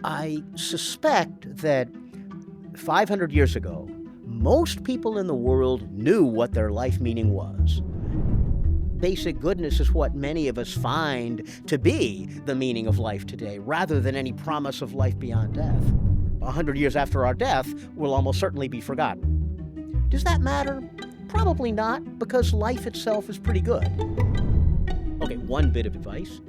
I suspect that 500 years ago, most people in the world knew what their life meaning was. Basic goodness is what many of us find to be the meaning of life today, rather than any promise of life beyond death. 100 years after our death, we'll almost certainly be forgotten. Does that matter? Probably not, because life itself is pretty good. Okay, one bit of advice.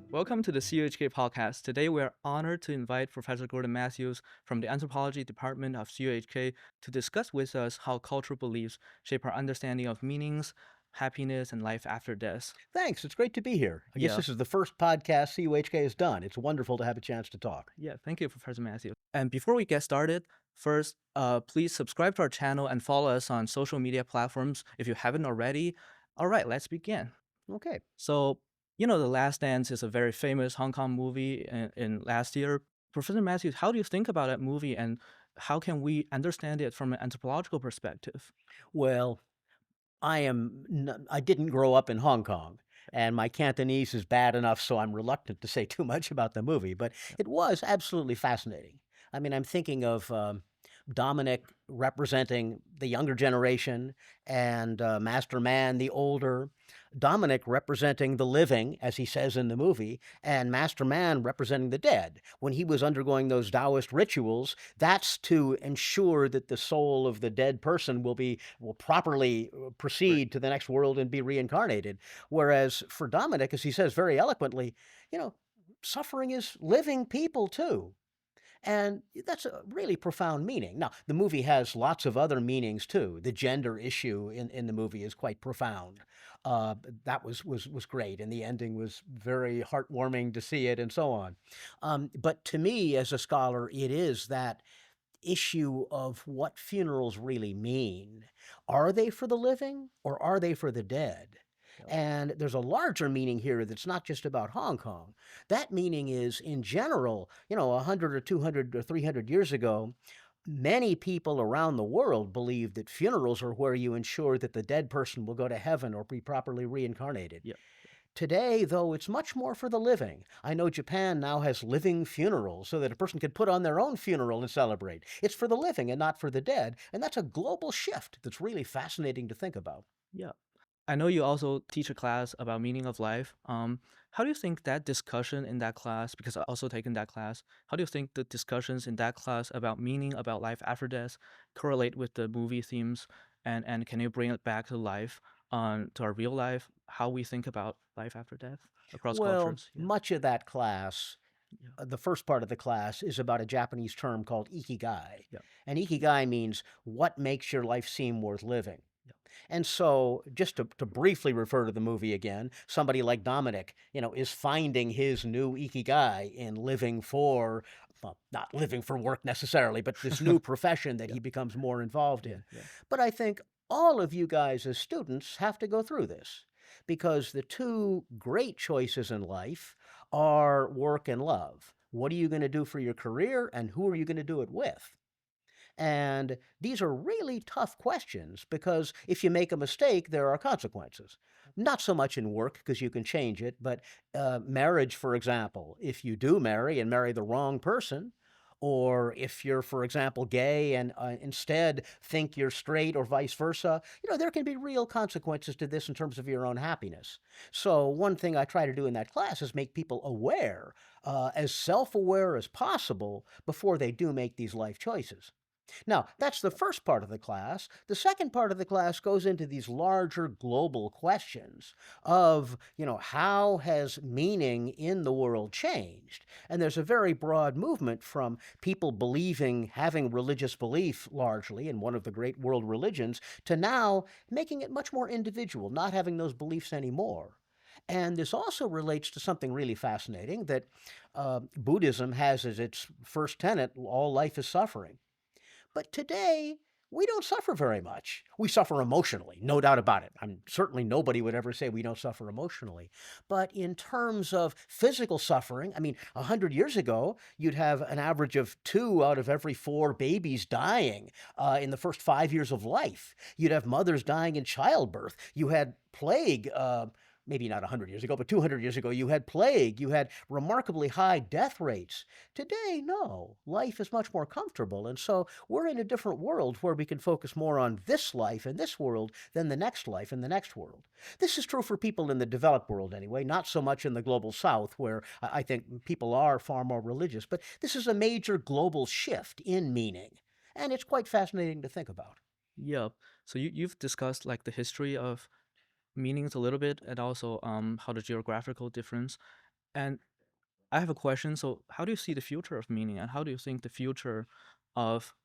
Welcome to the CUHK Podcast. Today we are honored to invite Professor Gordon Mathews from the Anthropology Department of CUHK to discuss with us how cultural beliefs shape our understanding of meanings, happiness, and life after death. Thanks. It's great to be here. I guess Yeah. this is the first podcast CUHK has done. It's wonderful to have a chance to talk. Yeah, thank you, Professor Mathews. And before we get started, first, please subscribe to our channel and follow us on social media platforms if you haven't already. All right, let's begin. Okay. So, The Last Dance is a very famous Hong Kong movie in last year. Professor Matthews, how do you think about that movie and how can we understand it from an anthropological perspective? Well, I didn't grow up in Hong Kong, and my Cantonese is bad enough, so I'm reluctant to say too much about the movie, but it was absolutely fascinating. I mean, I'm thinking of Dominic representing the younger generation and Master Man, the older. Dominic representing the living, as he says in the movie, and Master Man representing the dead. When he was undergoing those Taoist rituals, that's to ensure that the soul of the dead person will properly proceed to the next world and be reincarnated. Whereas for Dominic, as he says very eloquently, suffering is living people too. And that's a really profound meaning. Now, the movie has lots of other meanings too. The gender issue in the movie is quite profound. That was great, and the ending was very heartwarming to see it, and so on. But to me, as a scholar, it is that issue of what funerals really mean. Are they for the living or are they for the dead? And there's a larger meaning here that's not just about Hong Kong. That meaning is, in general, 100 or 200 or 300 years ago, many people around the world believed that funerals are where you ensure that the dead person will go to heaven or be properly reincarnated. Yeah. Today, though, it's much more for the living. I know Japan now has living funerals so that a person can put on their own funeral and celebrate. It's for the living and not for the dead, and that's a global shift that's really fascinating to think about. Yeah. I know you also teach a class about meaning of life. How do you think that discussion in that class, because I also taken that class, how do you think the discussions in that class about meaning, about life after death, correlate with the movie themes? And can you bring it back to life, to our real life, how we think about life after death across Well, cultures? Yeah. much of that class, Yeah. the first part of the class, is about a Japanese term called ikigai. Yeah. And ikigai means what makes your life seem worth living. Yeah. And so, just to briefly refer to the movie again, somebody like Dominic, is finding his new ikigai in living for, well, not living for work necessarily, but this new profession that Yeah. he becomes more involved in. Yeah. But I think all of you guys as students have to go through this because the two great choices in life are work and love. What are you going to do for your career, and who are you going to do it with? And these are really tough questions because if you make a mistake, there are consequences. Not so much in work because you can change it, but marriage, for example, if you do marry and marry the wrong person, or if you're, for example, gay and instead think you're straight or vice versa, there can be real consequences to this in terms of your own happiness. So one thing I try to do in that class is make people aware, as self-aware as possible before they do make these life choices. Now, that's the first part of the class. The second part of the class goes into these larger global questions of, how has meaning in the world changed? And there's a very broad movement from people believing, having religious belief largely in one of the great world religions, to now making it much more individual, not having those beliefs anymore. And this also relates to something really fascinating that Buddhism has as its first tenet, all life is suffering. But today, We don't suffer very much. We suffer emotionally, no doubt about it. Certainly nobody would ever say we don't suffer emotionally. But in terms of physical suffering, 100 years ago, you'd have an average of 2 out of every 4 babies dying in the first 5 years of life. You'd have mothers dying in childbirth. You had plague. Maybe not 100 years ago, but 200 years ago, you had plague. You had remarkably high death rates. Today, no. Life is much more comfortable. And so we're in a different world where we can focus more on this life in this world than the next life in the next world. This is true for people in the developed world anyway, not so much in the global south, where I think people are far more religious. But this is a major global shift in meaning. And it's quite fascinating to think about. Yep. So you've discussed like the history of meanings a little bit, and also how the geographical difference. And I have a question. So how do you see the future of meaning, and how do you think the future of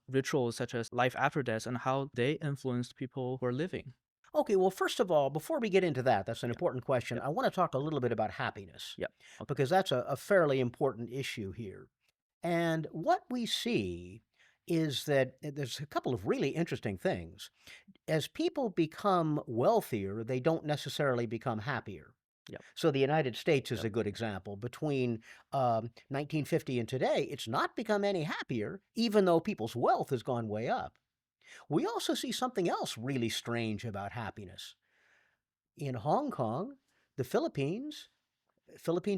rituals such as life after death and how they influenced people who are living? Okay, well, first of all, before we get into that, that's an Yeah. important question. Yep. I want to talk a little bit about happiness Yep. Okay. because that's a fairly important issue here. And what we see is that there's a couple of really interesting things. As people become wealthier, they don't necessarily become happier. Yep. So the United States is Yep. a good example. Between 1950 and today, it's not become any happier, even though people's wealth has gone way up. We also see something else really strange about happiness. In Hong Kong, the Philippine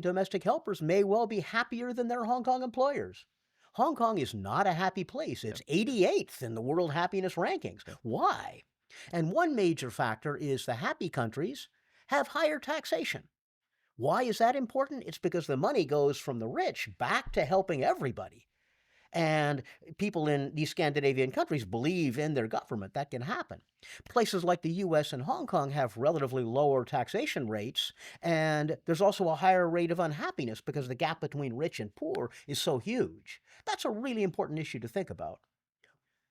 domestic helpers may well be happier than their Hong Kong employers. Hong Kong is not a happy place. Yep. It's 88th in the world happiness rankings. Yep. Why? And one major factor is the happy countries have higher taxation. Why is that important? It's because the money goes from the rich back to helping everybody. And people in these Scandinavian countries believe in their government. That can happen. Places like the US and Hong Kong have relatively lower taxation rates, and there's also a higher rate of unhappiness because the gap between rich and poor is so huge. That's a really important issue to think about.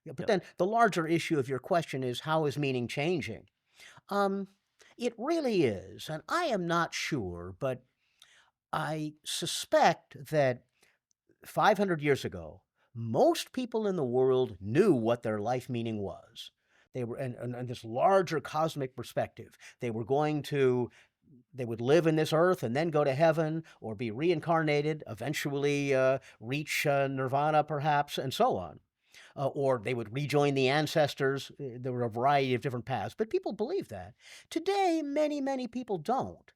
Yeah, but Yep. then the larger issue of your question is, how is meaning changing? Um, it really is, and I am not sure, but I suspect that 500 years ago, most people in the world knew what their life meaning was. They were, and this larger cosmic perspective. They would live in this earth and then go to heaven or be reincarnated, eventually reach nirvana, perhaps, and so on. Or they would rejoin the ancestors. There were a variety of different paths, but people believe that. Today, many, many people don't.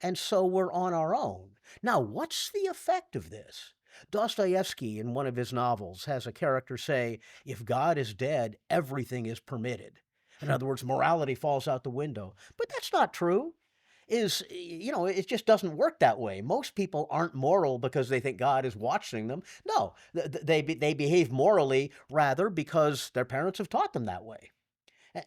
And so we're on our own. Now, what's the effect of this? Dostoevsky, in one of his novels, has a character say, if God is dead, everything is permitted. In other words, morality falls out the window. But that's not true. It just doesn't work that way. Most people aren't moral because they think God is watching them. No, they behave morally rather because their parents have taught them that way.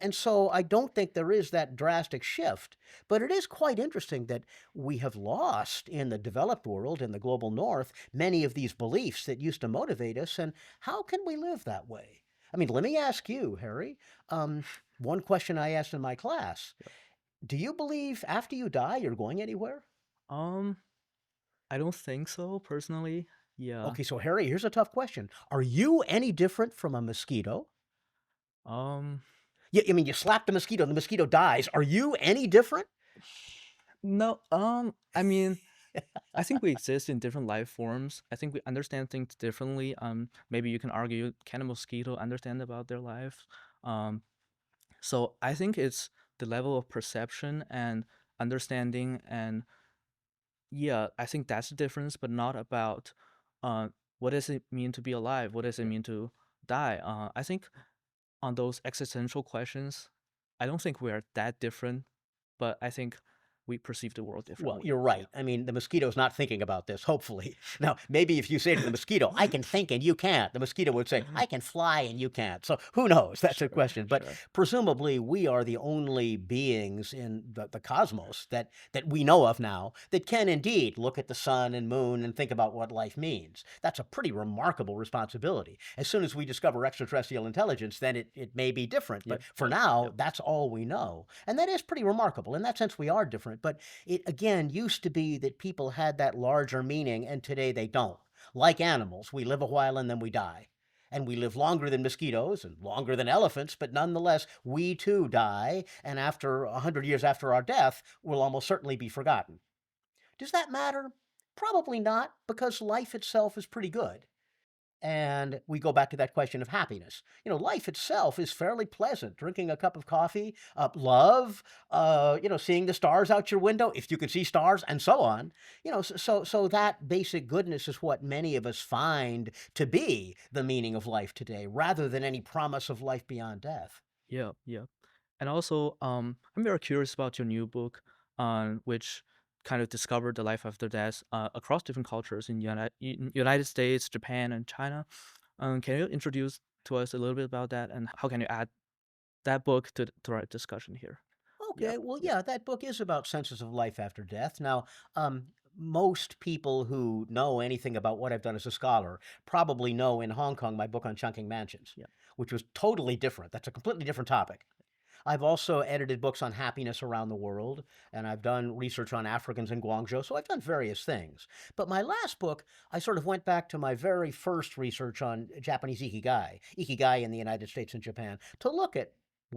And so I don't think there is that drastic shift. But it is quite interesting that we have lost in the developed world, in the global north, many of these beliefs that used to motivate us. And how can we live that way? Let me ask you, Harry, one question I asked in my class. Do you believe after you die, you're going anywhere? Um, I don't think so personally. Yeah. Okay, so Harry, here's a tough question. Are you any different from a mosquito? Um, Yeah, you slap the mosquito dies. Are you any different? no. I mean, I think we exist in different life forms. I think we understand things differently. Maybe you can argue, can a mosquito understand about their life? Um, so I think it's the level of perception and understanding, and yeah, I think that's the difference, but not about uh, what does it mean to be alive? What does it mean to die? I think on those existential questions, I don't think we are that different, but I think we perceive the world Well, differently. you're Yeah. right. The mosquito's not thinking about this, hopefully. Now, maybe if you say to the mosquito, I can think and you can't, the mosquito would say, I can fly and you can't. So who knows? That's a Sure, question. But sure. presumably, we are the only beings in the cosmos that we know of now that can indeed look at the sun and moon and think about what life means. That's a pretty remarkable responsibility. As soon as we discover extraterrestrial intelligence, then it may be different. But Yep, for yep, now, yep. that's all we know. And that is pretty remarkable. In that sense, we are different. But it again used to be that people had that larger meaning, and today they don't. Like animals, we live a while and then we die. And we live longer than mosquitoes and longer than elephants, but nonetheless, we too die. And after 100 years after our death, we'll almost certainly be forgotten. Does that matter? Probably not, because life itself is pretty good. And we go back to that question of happiness. Life itself is fairly pleasant. Drinking a cup of coffee, love, seeing the stars out your window, if you can see stars, and so on. So that basic goodness is what many of us find to be the meaning of life today, rather than any promise of life beyond death. Yeah, yeah. And also, I'm very curious about your new book, which kind of discovered the life after death across different cultures in United States, Japan, and China. Can you introduce to us a little bit about that, and how can you add that book to our discussion here? Yeah, Okay, well, yeah, yeah, that book is about senses of life after death. Now, most people who know anything about what I've done as a scholar probably know in Hong Kong my book on chunking mansions, yeah, which was totally different. That's a completely different topic. I've also edited books on happiness around the world, and I've done research on Africans in Guangzhou, so I've done various things. But my last book, I sort of went back to my very first research on Japanese ikigai in the United States and Japan, to look at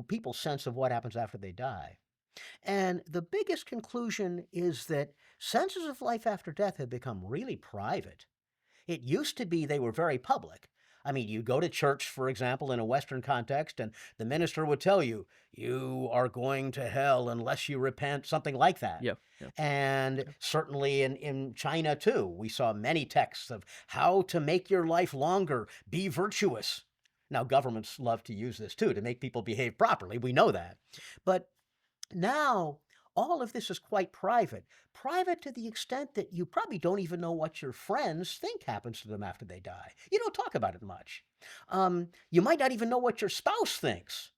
people's sense of what happens after they die. And the biggest conclusion is that senses of life after death have become really private. It used to be they were very public. I mean, you go to church, for example, in a Western context, and the minister would tell you, you are going to hell unless you repent, something like that. yeah, yeah, And yeah, certainly in China, too, we saw many texts of how to make your life longer, be virtuous. Now, governments love to use this, too, to make people behave properly. We know that. But now, all of this is quite private. Private to the extent that you probably don't even know what your friends think happens to them after they die. You don't talk about it much. You might not even know what your spouse thinks.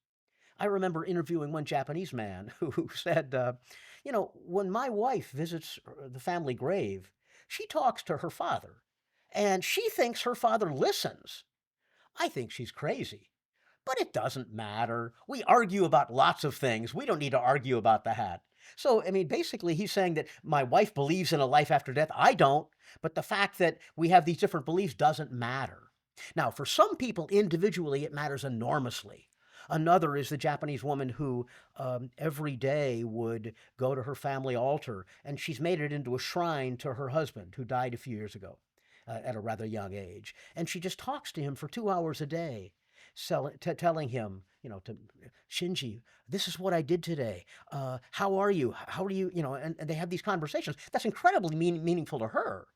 I remember interviewing one Japanese man who said, when my wife visits the family grave, she talks to her father, and she thinks her father listens. I think she's crazy. But it doesn't matter. We argue about lots of things. We don't need to argue about the hat. So, I mean, basically, he's saying that my wife believes in a life after death. I don't. But the fact that we have these different beliefs doesn't matter. Now, for some people individually, it matters enormously. Another is the Japanese woman who every day would go to her family altar, and she's made it into a shrine to her husband who died a few years ago at a rather young age. And she just talks to him for 2 hours a day telling him, to Shinji, this is what I did today. How are you? How are you? And they have these conversations. That's incredibly meaningful to her.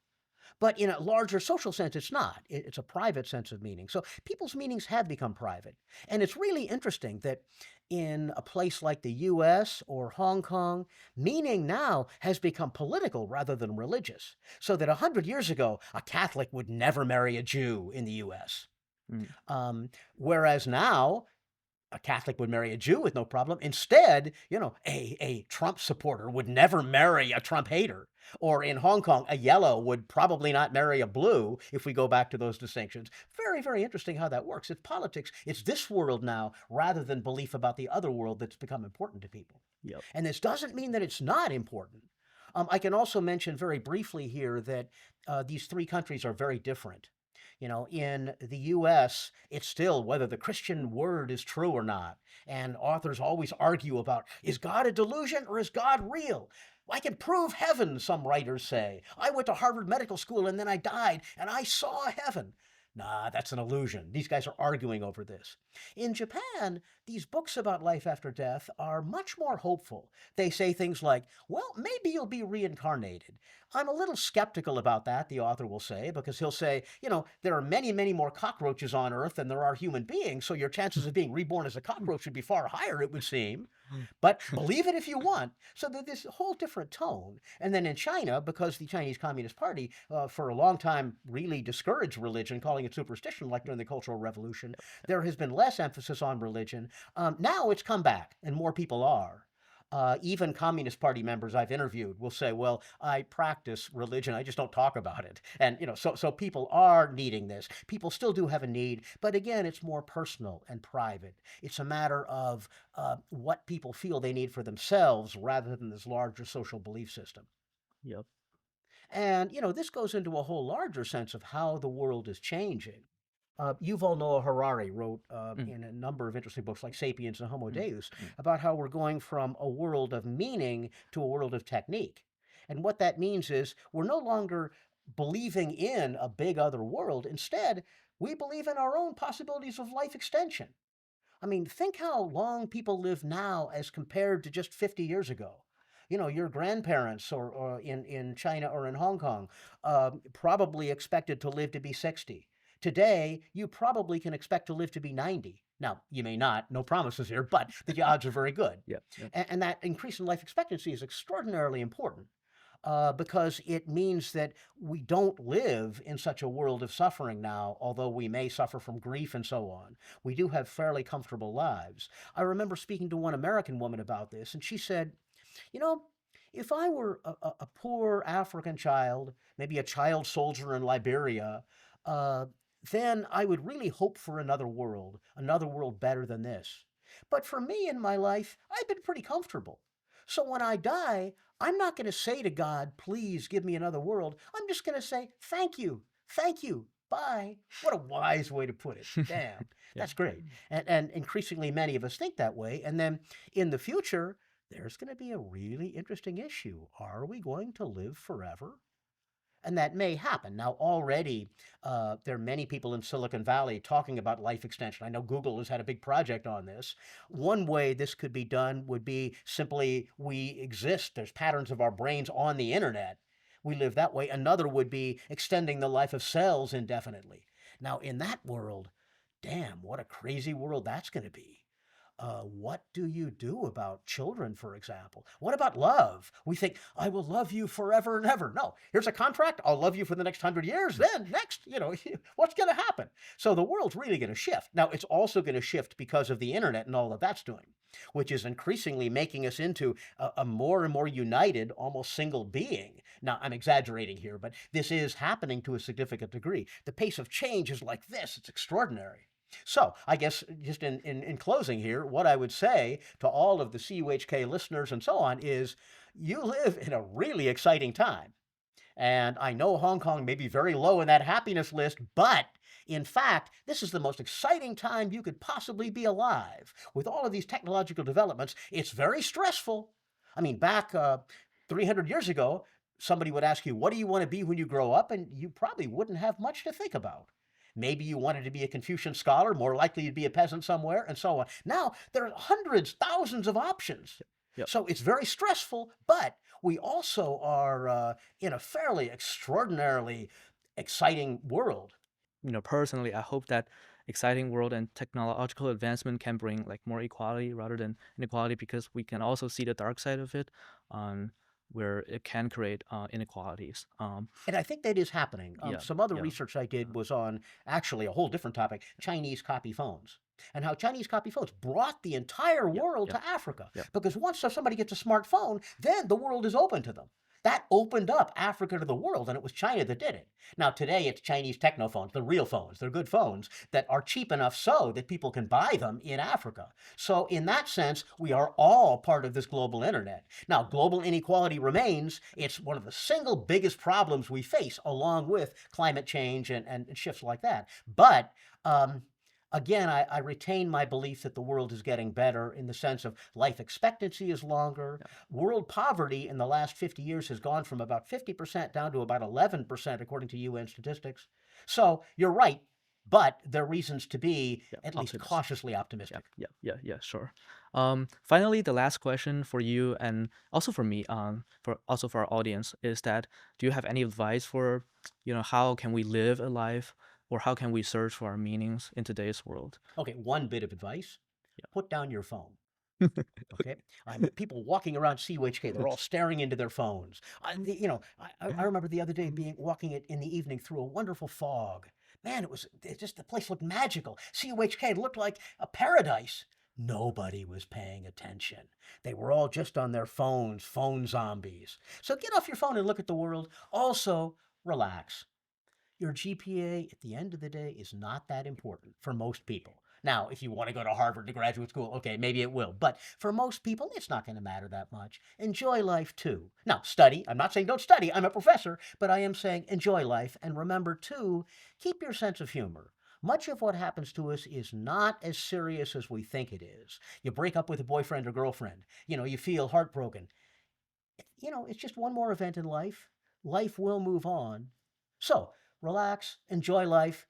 But in a larger social sense, it's not. It's a private sense of meaning. So people's meanings have become private. And it's really interesting that in a place like the US or Hong Kong, meaning now has become political rather than religious. So that 100 years ago, a Catholic would never marry a Jew in the US. mm, Whereas now, a Catholic would marry a Jew with no problem. Instead, a Trump supporter would never marry a Trump hater. Or in Hong Kong, a yellow would probably not marry a blue, if we go back to those distinctions. Very, very interesting how that works. It's politics. It's this world now, rather than belief about the other world, that's become important to people. yep, And this doesn't mean that it's not important. I can also mention very briefly here that these three countries are very different. In the US, it's still whether the Christian word is true or not. And authors always argue about, is God a delusion or is God real? I can prove heaven, some writers say. I went to Harvard Medical School and then I died and I saw heaven. Nah, that's an illusion. These guys are arguing over this. In Japan, these books about life after death are much more hopeful. They say things like, well, maybe you'll be reincarnated. I'm a little skeptical about that, the author will say, because he'll say, there are many, many more cockroaches on Earth than there are human beings, so your chances of being reborn as a cockroach should be far higher, it would seem. But believe it if you want. So there's this whole different tone. And then in China, because the Chinese Communist Party for a long time really discouraged religion, calling it superstition, like during the Cultural Revolution, there has been less emphasis on religion. Now it's come back, and more people are. Even Communist Party members I've interviewed will say, well, I practice religion, I just don't talk about it. And, so people are needing this. People still do have a need, but again, it's more personal and private. It's a matter of what people feel they need for themselves rather than this larger social belief system. yep. And, this goes into a whole larger sense of how the world is changing. Yuval Noah Harari wrote Mm, in a number of interesting books like *Sapiens* and *Homo mm, Deus* mm, about how we're going from a world of meaning to a world of technique. And what that means is we're no longer believing in a big other world. Instead, we believe in our own possibilities of life extension. I mean, think how long people live now as compared to just 50 years ago. Your grandparents or in China or in Hong Kong probably expected to live to be 60. Today, you probably can expect to live to be 90. Now, you may not, no promises here, but the odds are very good. yeah, yeah, And that increase in life expectancy is extraordinarily important because it means that we don't live in such a world of suffering now, although we may suffer from grief and so on. We do have fairly comfortable lives. I remember speaking to one American woman about this, and she said, you know, if I were a poor African child, maybe a child soldier in Liberia, uh, then I would really hope for another world better than this. But for me in my life, I've been pretty comfortable. So when I die, I'm not going to say to God, please give me another world. I'm just going to say, thank you, bye. What a wise way to put it. Damn, yeah. that's great. And increasingly many of us think that way. And then in the future, there's going to be a really interesting issue. Are we going to live forever? And that may happen. Now, already, there are many people in Silicon Valley talking about life extension. I know Google has had a big project on this. One way this could be done would be simply we exist. There's patterns of our brains on the internet. We live that way. Another would be extending the life of cells indefinitely. Now, in that world, damn, what a crazy world that's going to be. What do you do about children, for example? What about love? We think, I will love you forever and ever. No, here's a contract. I'll love you for the next 100 years. Then next, what's going to happen? So the world's really going to shift. Now, it's also going to shift because of the internet and all that that's doing, which is increasingly making us into a more and more united, almost single being. Now, I'm exaggerating here, but this is happening to a significant degree. The pace of change is like this. It's extraordinary. So, I guess just in closing here, what I would say to all of the CUHK listeners and so on is you live in a really exciting time. And I know Hong Kong may be very low in that happiness list, but in fact, this is the most exciting time you could possibly be alive. With all of these technological developments, it's very stressful. I mean, back 300 years ago, somebody would ask you, what do you want to be when you grow up? And you probably wouldn't have much to think about. Maybe you wanted to be a Confucian scholar, more likely to be a peasant somewhere, and so on. Now, there are hundreds, thousands of options. Yep. So it's very stressful, but we also are in a fairly extraordinarily exciting world. Personally, I hope that exciting world and technological advancement can bring like more equality rather than inequality, because we can also see the dark side of it, where it can create inequalities. And I think that is happening. Yeah, Some other yeah, research I did uh, was on actually a whole different topic, Chinese copy phones. And how Chinese copy phones brought the entire yeah, world yeah, to Africa. yeah, Because once somebody gets a smartphone, then the world is open to them. That opened up Africa to the world, and it was China that did it. Now, today it's Chinese technophones, the real phones. They're good phones that are cheap enough so that people can buy them in Africa. So, in that sense, we are all part of this global internet. Now, global inequality remains. It's one of the single biggest problems we face, along with climate change and shifts like that. But again, I retain my belief that the world is getting better in the sense of life expectancy is longer. yeah. World poverty in the last 50 years has gone from about 50% down to about 11%, according to UN statistics. So you're right, but there are reasons to be Yeah, at least optimist. cautiously Yeah, optimistic. yeah, sure. Finally, the last question for you and also for me, for our audience, is that do you have any advice for, how can we live a life, or how can we search for our meanings in today's world? Okay, one bit of advice: Yeah. put down your phone. Okay, people walking around CUHK, they're all staring into their phones. I remember the other day being walking it in the evening through a wonderful fog. Man, it just the place looked magical. CUHK looked like a paradise. Nobody was paying attention. They were all just on their phones, phone zombies. So get off your phone and look at the world. Also, relax. Your GPA at the end of the day is not that important for most people. Now, if you want to go to Harvard to graduate school, okay, maybe it will. But for most people, it's not going to matter that much. Enjoy life too. Now, study. I'm not saying don't study. I'm a professor. But I am saying enjoy life. And remember too, keep your sense of humor. Much of what happens to us is not as serious as we think it is. You break up with a boyfriend or girlfriend, you feel heartbroken. It's just one more event in life. Life will move on. So relax, enjoy life,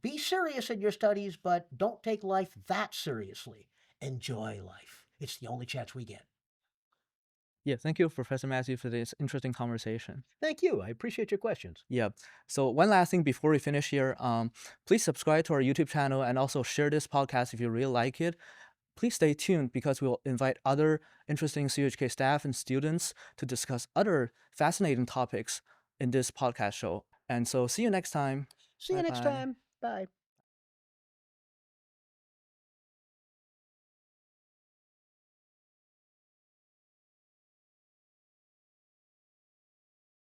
be serious in your studies, but don't take life that seriously. Enjoy life. It's the only chance we get. Yeah, thank you, Professor Matthew, for this interesting conversation. Thank you. I appreciate your questions. Yeah. So one last thing before we finish here, please subscribe to our YouTube channel and also share this podcast if you really like it. Please stay tuned because we'll invite other interesting CUHK staff and students to discuss other fascinating topics in this podcast show. And so see you next time. See you Bye next bye. time. Bye.